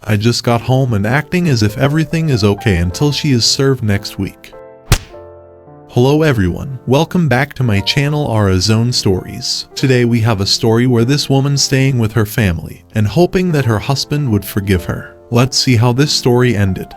I just got home and acting as if everything is okay until she is served next week. Hello everyone, welcome back to my channel Ara Zone Stories. Today we have a story where this woman staying with her family and hoping that her husband would forgive her. Let's see how this story ended.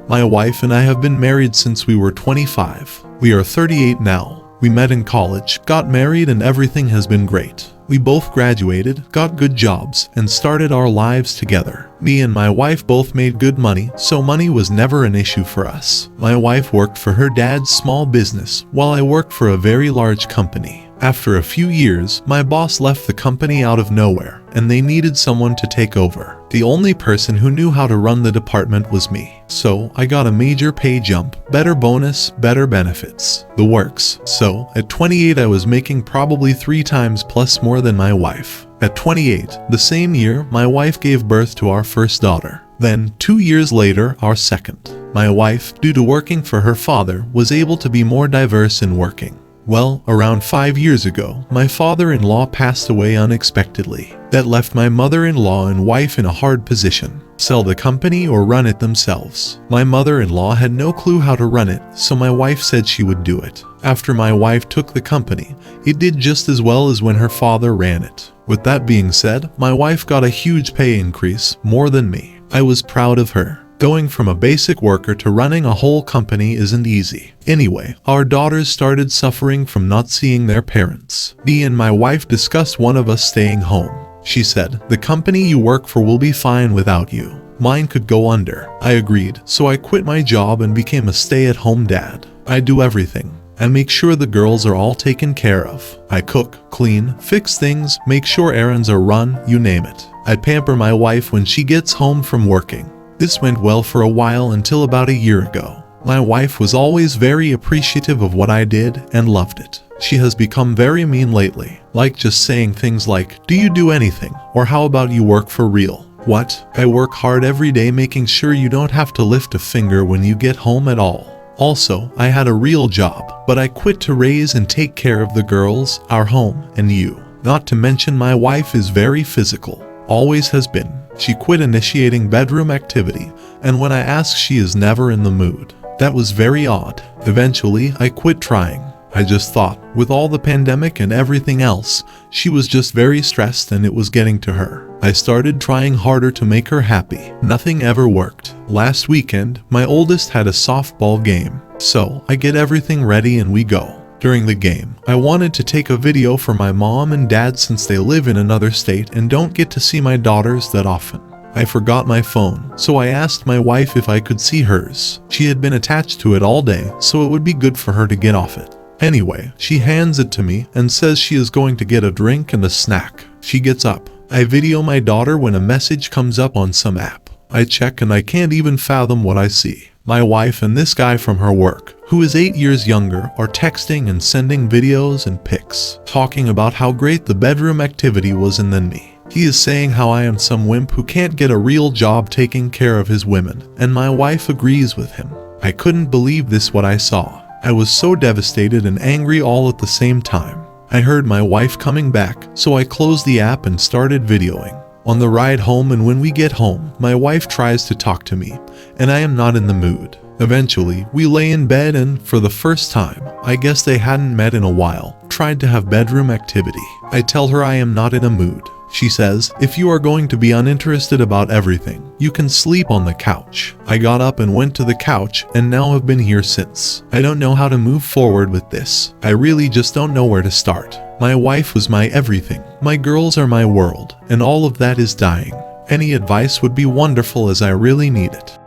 My wife and I have been married since we were 25. We are 38 now. We met in college, got married, and everything has been great. We both graduated, got good jobs, and started our lives together. Me and my wife both made good money, so money was never an issue for us. My wife worked for her dad's small business, while I worked for a very large company. After a few years, my boss left the company out of nowhere, and they needed someone to take over. The only person who knew how to run the department was me. So, I got a major pay jump, better bonus, better benefits. The works. So, at 28 I was making probably 3 times plus more than my wife. At 28, the same year, my wife gave birth to our first daughter. Then, 2 years later, our second. My wife, due to working for her father, was able to be more diverse in working. Well, around 5 years ago, my father-in-law passed away unexpectedly. That left my mother-in-law and wife in a hard position. Sell the company or run it themselves. My mother-in-law had no clue how to run it, so my wife said she would do it. After my wife took the company, it did just as well as when her father ran it. With that being said, my wife got a huge pay increase, more than me. I was proud of her. Going from a basic worker to running a whole company isn't easy. Anyway, our daughters started suffering from not seeing their parents. Me and my wife discussed one of us staying home. She said, "The company you work for will be fine without you. Mine could go under." I agreed, so I quit my job and became a stay-at-home dad. I do everything. I make sure the girls are all taken care of. I cook, clean, fix things, make sure errands are run, you name it. I pamper my wife when she gets home from working. This went well for a while until about a year ago. My wife was always very appreciative of what I did and loved it. She has become very mean lately, like just saying things like, "Do you do anything?" or "How about you work for real?" What? I work hard every day making sure you don't have to lift a finger when you get home at all. Also, I had a real job, but I quit to raise and take care of the girls, our home, and you. Not to mention my wife is very physical. Always has been. She quit initiating bedroom activity, and when I ask, she is never in the mood. That was very odd. Eventually, I quit trying. I just thought, with all the pandemic and everything else, she was just very stressed and it was getting to her. I started trying harder to make her happy. Nothing ever worked. Last weekend, my oldest had a softball game, so I get everything ready and we go. During the game, I wanted to take a video for my mom and dad since they live in another state and don't get to see my daughters that often. I forgot my phone, so I asked my wife if I could see hers. She had been attached to it all day, so it would be good for her to get off it. Anyway, she hands it to me and says she is going to get a drink and a snack. She gets up. I video my daughter when a message comes up on some app. I check and I can't even fathom what I see. My wife and this guy from her work, who is 8 years younger, are texting and sending videos and pics, talking about how great the bedroom activity was, and then me. He is saying how I am some wimp who can't get a real job taking care of his women, and my wife agrees with him. I couldn't believe this what I saw. I was so devastated and angry all at the same time. I heard my wife coming back, so I closed the app and started videoing. On the ride home and when we get home, my wife tries to talk to me, and I am not in the mood. Eventually, we lay in bed and, for the first time, I guess they hadn't met in a while, tried to have bedroom activity. I tell her I am not in a mood. She says, "If you are going to be uninterested about everything, you can sleep on the couch." I got up and went to the couch and now have been here since. I don't know how to move forward with this. I really just don't know where to start. My wife was my everything. My girls are my world, and all of that is dying. Any advice would be wonderful as I really need it.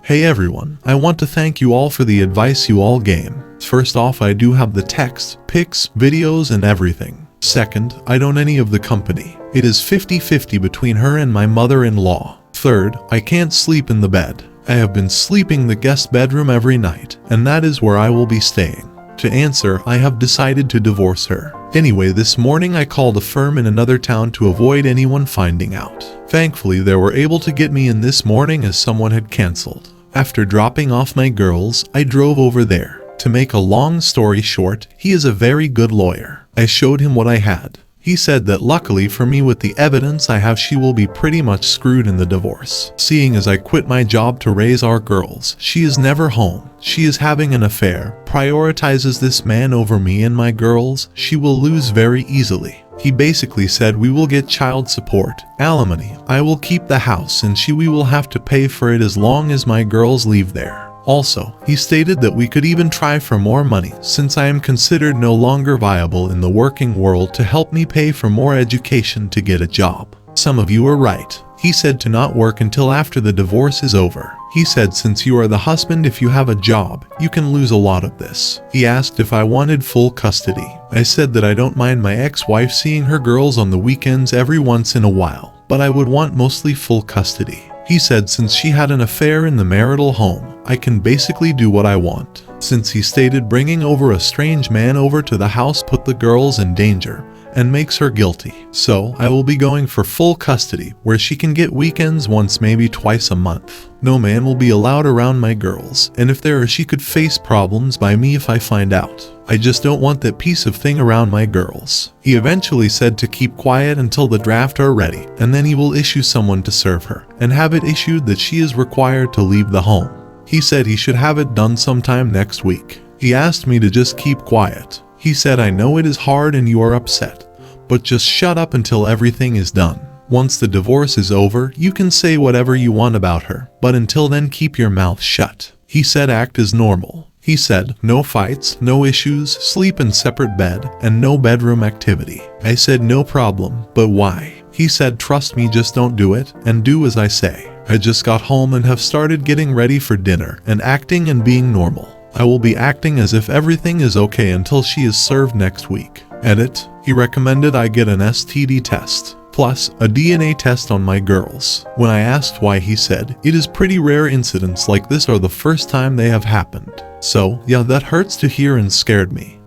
Hey everyone, I want to thank you all for the advice you all gave. First off, I do have the text, pics, videos, and everything. Second, I don't any of the company. It is 50-50 between her and my mother-in-law. Third, I can't sleep in the bed. I have been sleeping the guest bedroom every night, and that is where I will be staying. To answer, I have decided to divorce her. Anyway, this morning I called a firm in another town to avoid anyone finding out. Thankfully, they were able to get me in this morning as someone had canceled. After dropping off my girls, I drove over there. To make a long story short, he is a very good lawyer. I showed him what I had. He said that luckily for me, with the evidence I have, she will be pretty much screwed in the divorce. Seeing as I quit my job to raise our girls, she is never home. She is having an affair, prioritizes this man over me and my girls. She will lose very easily. He basically said we will get child support, alimony, I will keep the house, and we will have to pay for it as long as my girls leave there. Also, he stated that we could even try for more money since I am considered no longer viable in the working world, to help me pay for more education to get a job. Some of you are right. He said to not work until after the divorce is over. He said since you are the husband, if you have a job, you can lose a lot of this. He asked if I wanted full custody. I said that I don't mind my ex-wife seeing her girls on the weekends every once in a while, but I would want mostly full custody. He said since she had an affair in the marital home, I can basically do what I want. Since he stated bringing over a strange man over to the house put the girls in danger and makes her guilty. So I will be going for full custody, where she can get weekends once, maybe twice a month. No man will be allowed around my girls, and if there are, she could face problems by me if I find out. I just don't want that piece of thing around my girls. He eventually said to keep quiet until the draft are ready, and then he will issue someone to serve her, and have it issued that she is required to leave the home. He said he should have it done sometime next week. He asked me to just keep quiet. He said, I know it is hard and you are upset, but just shut up until everything is done. Once the divorce is over, you can say whatever you want about her, but until then keep your mouth shut. He said act as normal. He said no fights, no issues, sleep in separate bed, and no bedroom activity. I said no problem, but why? He said trust me, just don't do it, and do as I say. I just got home and have started getting ready for dinner and acting and being normal. I will be acting as if everything is okay until she is served next week. Edit. He recommended I get an STD test, plus a DNA test on my girls. When I asked why, he said, it is pretty rare incidents like this are the first time they have happened. So, yeah, that hurts to hear and scared me.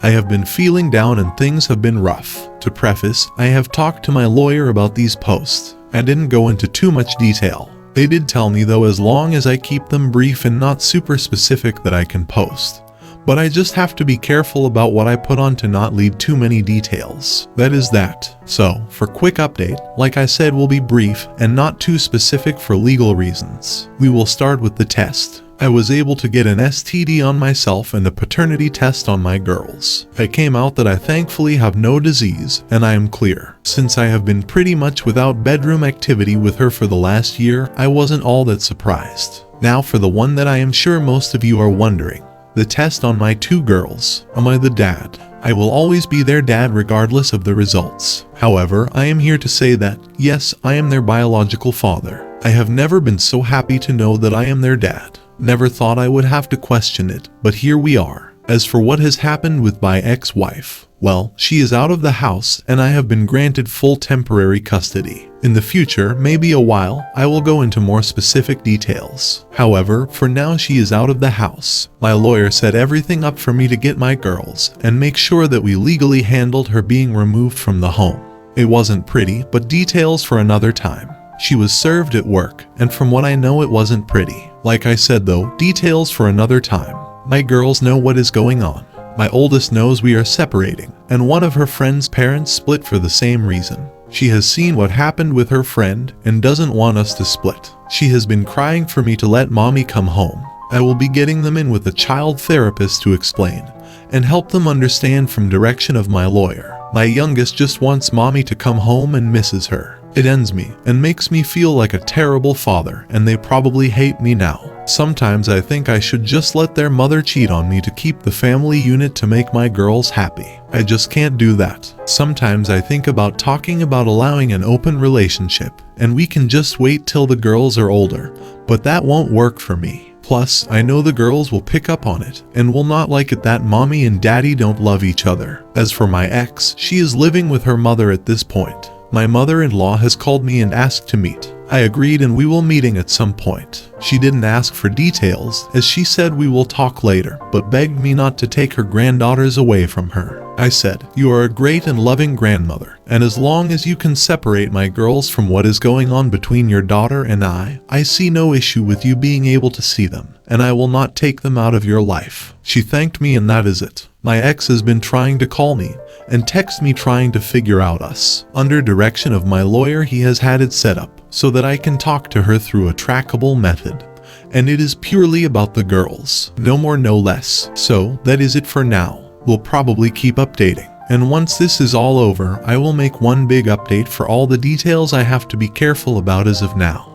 I have been feeling down and things have been rough. To preface, I have talked to my lawyer about these posts. I didn't go into too much detail. They did tell me though, as long as I keep them brief and not super specific, that I can post. But I just have to be careful about what I put on to not leave too many details. That is that. So, for quick update, like I said, will be brief and not too specific for legal reasons. We will start with the test. I was able to get an STD on myself and a paternity test on my girls. It came out that I thankfully have no disease and I am clear. Since I have been pretty much without bedroom activity with her for the last year, I wasn't all that surprised. Now for the one that I am sure most of you are wondering. The test on my two girls. Am I the dad? I will always be their dad regardless of the results. However, I am here to say that, yes, I am their biological father. I have never been so happy to know that I am their dad. Never thought I would have to question it, but here we are. As for what has happened with my ex-wife, well, she is out of the house and I have been granted full temporary custody. In the future, maybe a while, I will go into more specific details. However, for now she is out of the house. My lawyer set everything up for me to get my girls and make sure that we legally handled her being removed from the home. It wasn't pretty, but details for another time. She was served at work, and from what I know it wasn't pretty. Like I said though, details for another time. My girls know what is going on. My oldest knows we are separating, and one of her friend's parents split for the same reason. She has seen what happened with her friend and doesn't want us to split. She has been crying for me to let mommy come home. I will be getting them in with a child therapist to explain and help them understand from direction of my lawyer. My youngest just wants mommy to come home and misses her. It ends me and makes me feel like a terrible father, and they probably hate me now. Sometimes I think I should just let their mother cheat on me to keep the family unit to make my girls happy. I just can't do that. Sometimes I think about talking about allowing an open relationship, and we can just wait till the girls are older, but that won't work for me. Plus, I know the girls will pick up on it and will not like it that mommy and daddy don't love each other. As for my ex, she is living with her mother at this point. My mother-in-law has called me and asked to meet. I agreed and we will meeting at some point. She didn't ask for details, as she said we will talk later, but begged me not to take her granddaughters away from her. I said, you are a great and loving grandmother, and as long as you can separate my girls from what is going on between your daughter and I see no issue with you being able to see them, and I will not take them out of your life. She thanked me and that is it. My ex has been trying to call me and text me trying to figure out us. Under direction of my lawyer, he has had it set up so that I can talk to her through a trackable method. And it is purely about the girls. No more, no less. So, that is it for now. We'll probably keep updating. And once this is all over, I will make one big update for all the details I have to be careful about as of now.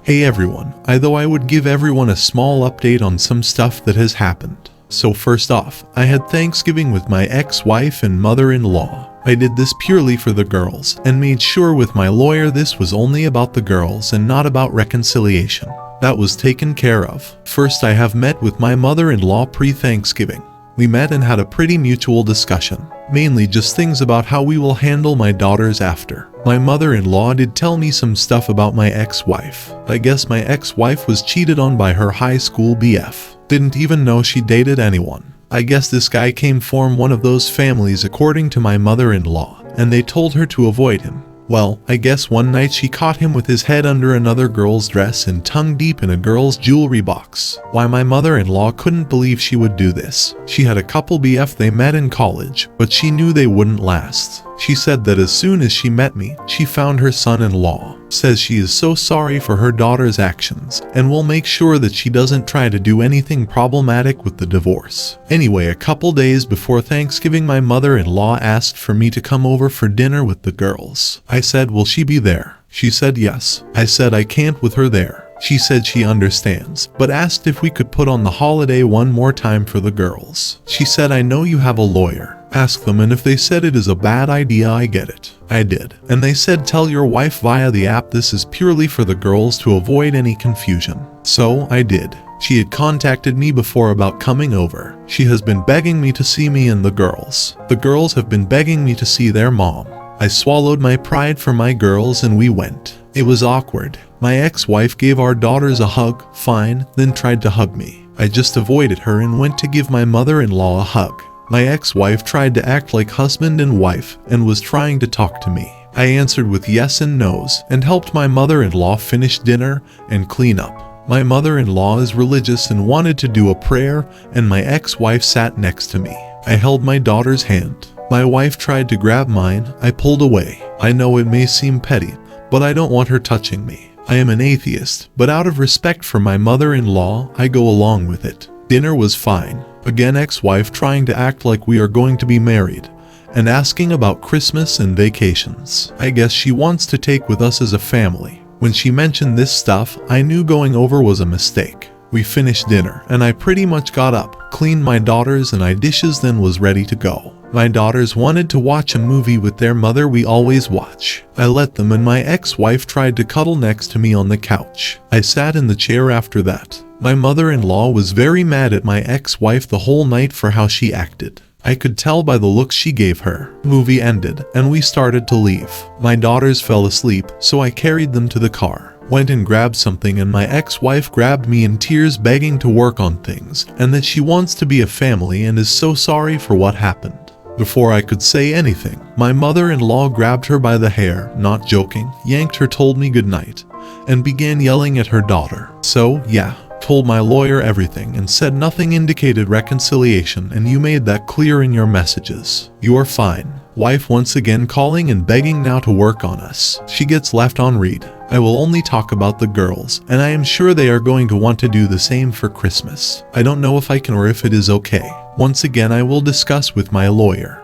Hey everyone, though I would give everyone a small update on some stuff that has happened. So first off, I had Thanksgiving with my ex-wife and mother-in-law. I did this purely for the girls, and made sure with my lawyer this was only about the girls and not about reconciliation. That was taken care of. First, I have met with my mother-in-law pre-Thanksgiving. We met and had a pretty mutual discussion, mainly just things about how we will handle my daughters after. My mother-in-law did tell me some stuff about my ex-wife. I guess my ex-wife was cheated on by her high school BF. Didn't even know she dated anyone. I guess this guy came from one of those families according to my mother-in-law, and they told her to avoid him. Well, I guess one night she caught him with his head under another girl's dress and tongue deep in a girl's jewelry box. Why, my mother-in-law couldn't believe she would do this. She had a couple BF they met in college, but she knew they wouldn't last. She said that as soon as she met me, she found her son-in-law. Says she is so sorry for her daughter's actions, and will make sure that she doesn't try to do anything problematic with the divorce. Anyway, a couple days before Thanksgiving, my mother-in-law asked for me to come over for dinner with the girls. I said, will she be there? She said yes. I said I can't with her there. She said she understands, but asked if we could put on the holiday one more time for the girls. She said, I know you have a lawyer. Ask them, and if they said it is a bad idea, I get it. I did. And they said, tell your wife via the app this is purely for the girls to avoid any confusion. So, I did. She had contacted me before about coming over. She has been begging me to see me and the girls. The girls have been begging me to see their mom. I swallowed my pride for my girls and we went. It was awkward. My ex-wife gave our daughters a hug, fine, then tried to hug me. I just avoided her and went to give my mother-in-law a hug. My ex-wife tried to act like husband and wife and was trying to talk to me. I answered with yes and no's and helped my mother-in-law finish dinner and clean up. My mother-in-law is religious and wanted to do a prayer, and my ex-wife sat next to me. I held my daughter's hand. My wife tried to grab mine. I pulled away. I know it may seem petty, but I don't want her touching me. I am an atheist, but out of respect for my mother-in-law, I go along with it. Dinner was fine. Again, ex-wife trying to act like we are going to be married, and asking about Christmas and vacations. I guess she wants to take with us as a family. When she mentioned this stuff, I knew going over was a mistake. We finished dinner, and I pretty much got up, cleaned my daughters and I dishes, then was ready to go. My daughters wanted to watch a movie with their mother we always watch. I let them, and my ex-wife tried to cuddle next to me on the couch. I sat in the chair after that. My mother-in-law was very mad at my ex-wife the whole night for how she acted. I could tell by the looks she gave her. Movie ended, and we started to leave. My daughters fell asleep, so I carried them to the car. Went and grabbed something, and my ex-wife grabbed me in tears, begging to work on things, and that she wants to be a family and is so sorry for what happened. Before I could say anything, my mother-in-law grabbed her by the hair, not joking, yanked her, told me goodnight, and began yelling at her daughter. So, yeah, told my lawyer everything and said nothing indicated reconciliation, and you made that clear in your messages. You are fine. Wife once again calling and begging now to work on us. She gets left on read. I will only talk about the girls, and I am sure they are going to want to do the same for Christmas. I don't know if I can or if it is okay. Once again, I will discuss with my lawyer.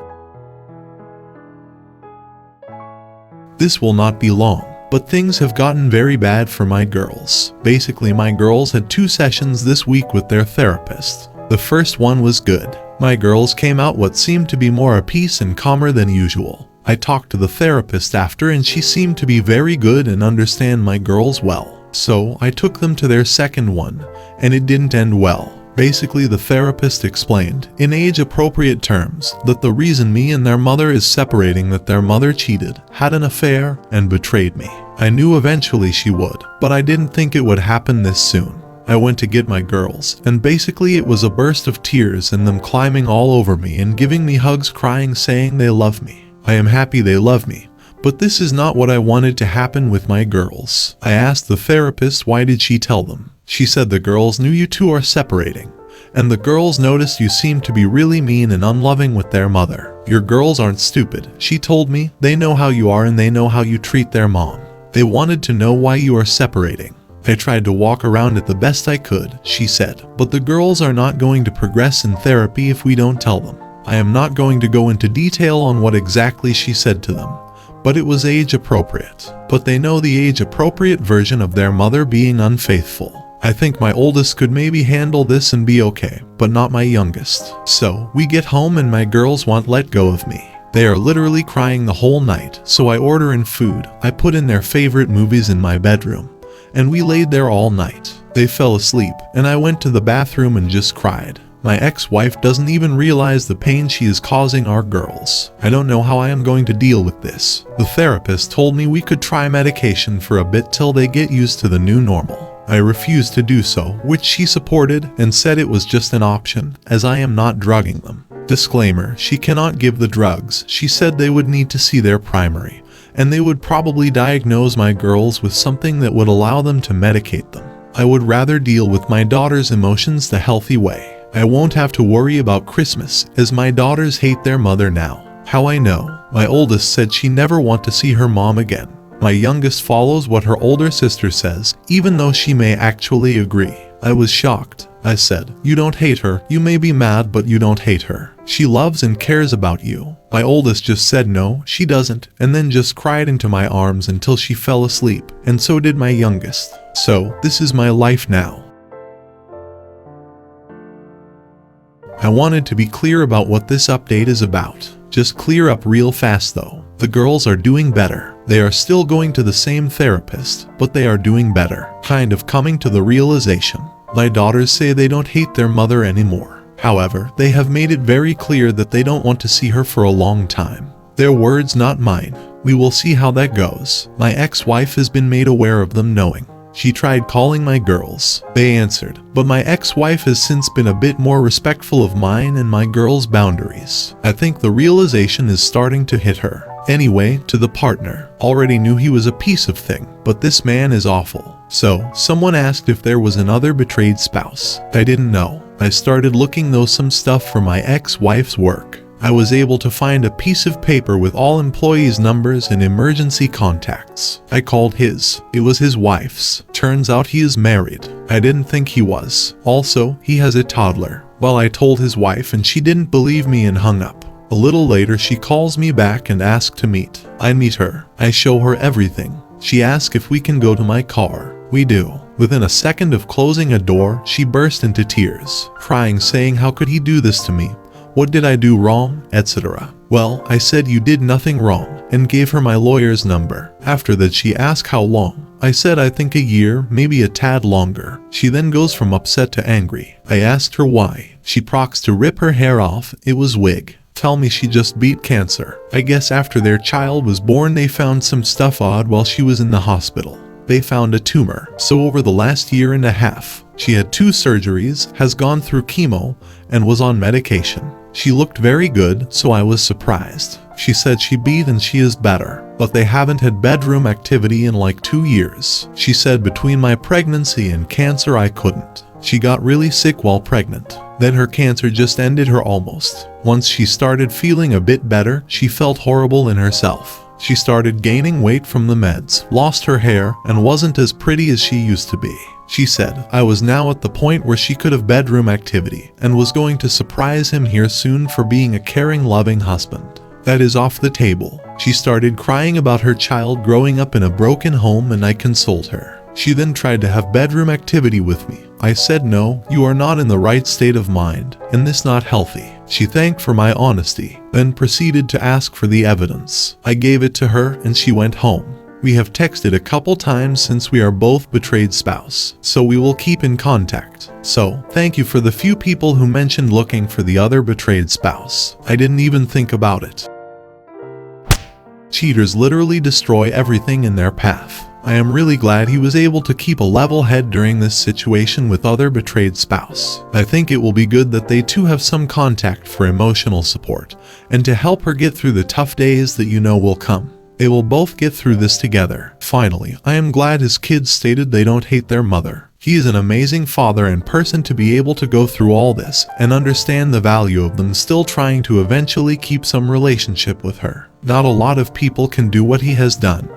This will not be long, but things have gotten very bad for my girls. Basically, my girls had 2 sessions this week with their therapist. The first one was good. My girls came out what seemed to be more at peace and calmer than usual. I talked to the therapist after, and she seemed to be very good and understand my girls well. So I took them to their second one, and it didn't end well. Basically, the therapist explained, in age-appropriate terms, that the reason me and their mother is separating, that their mother cheated, had an affair, and betrayed me. I knew eventually she would, but I didn't think it would happen this soon. I went to get my girls, and basically it was a burst of tears and them climbing all over me and giving me hugs, crying, saying they love me. I am happy they love me, but this is not what I wanted to happen with my girls. I asked the therapist why did she tell them. She said the girls knew you two are separating, And the girls noticed you seem to be really mean and unloving with their mother. Your girls aren't stupid, she told me. They know how you are and they know how you treat their mom. They wanted to know why you are separating. I tried to walk around it the best I could, she said, but the girls are not going to progress in therapy if we don't tell them. I am not going to go into detail on what exactly she said to them, but it was age appropriate. But they know the age appropriate version of their mother being unfaithful. I think my oldest could maybe handle this and be okay, but not my youngest. So, we get home and my girls won't let go of me. They are literally crying the whole night, so I order in food. I put in their favorite movies in my bedroom, and we laid there all night. They fell asleep, and I went to the bathroom and just cried. My ex-wife doesn't even realize the pain she is causing our girls. I don't know how I am going to deal with this. The therapist told me we could try medication for a bit till they get used to the new normal. I refused to do so, which she supported and said it was just an option, as I am not drugging them. Disclaimer, she cannot give the drugs. She said they would need to see their primary, and they would probably diagnose my girls with something that would allow them to medicate them. I would rather deal with my daughter's emotions the healthy way. I won't have to worry about Christmas, as my daughters hate their mother now. How I know? My oldest said she never want to see her mom again. My youngest follows what her older sister says, even though she may actually agree. I was shocked. I said, "You don't hate her. You may be mad, but you don't hate her. She loves and cares about you." My oldest just said no, she doesn't, and then just cried into my arms until she fell asleep, and so did my youngest. So, this is my life now. I wanted to be clear about what this update is about. Just clear up real fast though. The girls are doing better. They are still going to the same therapist, but they are doing better. Kind of coming to the realization. My daughters say they don't hate their mother anymore. However, they have made it very clear that they don't want to see her for a long time. Their words, not mine. We will see how that goes. My ex-wife has been made aware of them knowing. She tried calling my girls. They answered, but my ex-wife has since been a bit more respectful of mine and my girls' boundaries. I think the realization is starting to hit her. Anyway, to the partner. Already knew he was a piece of thing, but this man is awful. So, someone asked if there was another betrayed spouse. I didn't know. I started looking though some stuff for my ex-wife's work. I was able to find a piece of paper with all employees' numbers and emergency contacts. I called his. It was his wife's. Turns out he is married. I didn't think he was. Also, he has a toddler. Well, I told his wife and she didn't believe me and hung up. A little later she calls me back and asks to meet. I meet her. I show her everything. She asks if we can go to my car. We do. Within a second of closing a door, she burst into tears, crying, saying how could he do this to me? What did I do wrong, etc. Well, I said you did nothing wrong, and gave her my lawyer's number. After that she asked how long. I said I think a year, maybe a tad longer. She then goes from upset to angry. I asked her why. She procs to rip her hair off. It was wig. Tell me she just beat cancer. I guess after their child was born they found some stuff odd while she was in the hospital. They found a tumor. So over the last year and a half, she had 2 surgeries, has gone through chemo, and was on medication. She looked very good, so I was surprised. She said she beat and she is better, but they haven't had bedroom activity in like 2 years. She said between my pregnancy and cancer I couldn't. She got really sick while pregnant. Then her cancer just ended her almost. Once she started feeling a bit better, she felt horrible in herself. She started gaining weight from the meds, lost her hair, and wasn't as pretty as she used to be. She said, I was now at the point where she could have bedroom activity, and was going to surprise him here soon for being a caring, loving husband. That is off the table. She started crying about her child growing up in a broken home and I consoled her. She then tried to have bedroom activity with me. I said no, you are not in the right state of mind, and this not healthy. She thanked for my honesty, then proceeded to ask for the evidence. I gave it to her and she went home. We have texted a couple times since we are both betrayed spouse, so we will keep in contact. So, thank you for the few people who mentioned looking for the other betrayed spouse. I didn't even think about it. Cheaters literally destroy everything in their path. I am really glad he was able to keep a level head during this situation with other betrayed spouse. I think it will be good that they too have some contact for emotional support, and to help her get through the tough days that you know will come. They will both get through this together. Finally, I am glad his kids stated they don't hate their mother. He is an amazing father and person to be able to go through all this and understand the value of them still trying to eventually keep some relationship with her. Not a lot of people can do what he has done.